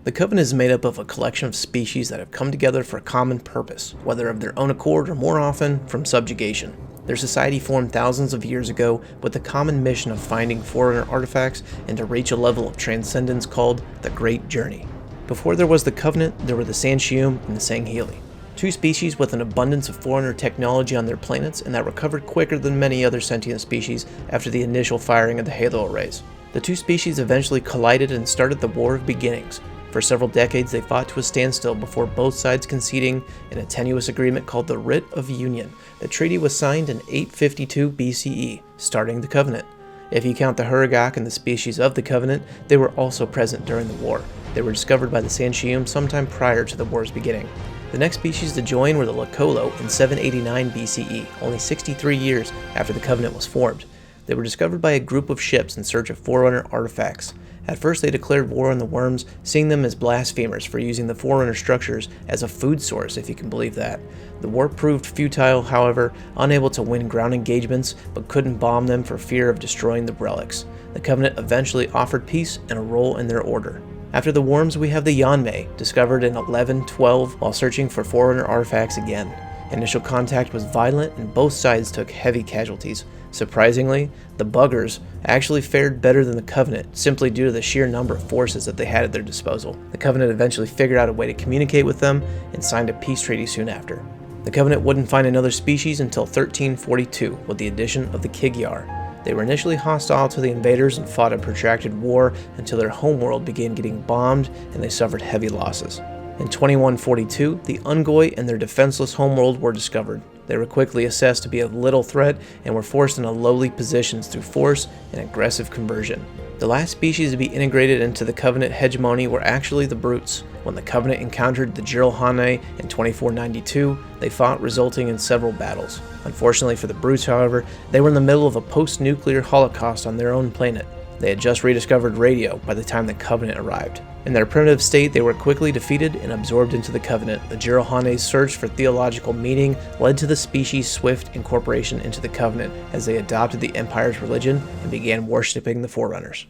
The Covenant is made up of a collection of species that have come together for a common purpose, whether of their own accord or more often, from subjugation. Their society formed thousands of years ago with the common mission of finding Forerunner artifacts and to reach a level of transcendence called the Great Journey. Before there was the Covenant, there were the Sansheum and the Sangheili, two species with an abundance of Forerunner technology on their planets and that recovered quicker than many other sentient species after the initial firing of the Halo arrays. The two species eventually collided and started the War of Beginnings. For several decades, they fought to a standstill before both sides conceding in a tenuous agreement called the Writ of Union. The treaty was signed in 852 BCE, starting the Covenant. If you count the Hurugok and the species of the Covenant, they were also present during the war. They were discovered by the Sansheum sometime prior to the war's beginning. The next species to join were the Lakolo in 789 BCE, only 63 years after the Covenant was formed. They were discovered by a group of ships in search of Forerunner artifacts. At first they declared war on the worms, seeing them as blasphemers for using the Forerunner structures as a food source, if you can believe that. The war proved futile, however, unable to win ground engagements, but couldn't bomb them for fear of destroying the relics. The Covenant eventually offered peace and a role in their order. After the worms we have the Yanmei, discovered in 1112 while searching for Forerunner artifacts again. Initial contact was violent and both sides took heavy casualties. Surprisingly, the Buggers actually fared better than the Covenant, simply due to the sheer number of forces that they had at their disposal. The Covenant eventually figured out a way to communicate with them and signed a peace treaty soon after. The Covenant wouldn't find another species until 1342 with the addition of the Kig-Yar. They were initially hostile to the invaders and fought a protracted war until their homeworld began getting bombed and they suffered heavy losses. In 2142, the Ungoi and their defenseless homeworld were discovered. They were quickly assessed to be of little threat and were forced into lowly positions through force and aggressive conversion. The last species to be integrated into the Covenant hegemony were actually the Brutes. When the Covenant encountered the Jiralhanae in 2492, they fought, resulting in several battles. Unfortunately for the Brutes, however, they were in the middle of a post-nuclear holocaust on their own planet. They had just rediscovered radio by the time the Covenant arrived. In their primitive state, they were quickly defeated and absorbed into the Covenant. The Jiralhanae's search for theological meaning led to the species' swift incorporation into the Covenant as they adopted the Empire's religion and began worshipping the Forerunners.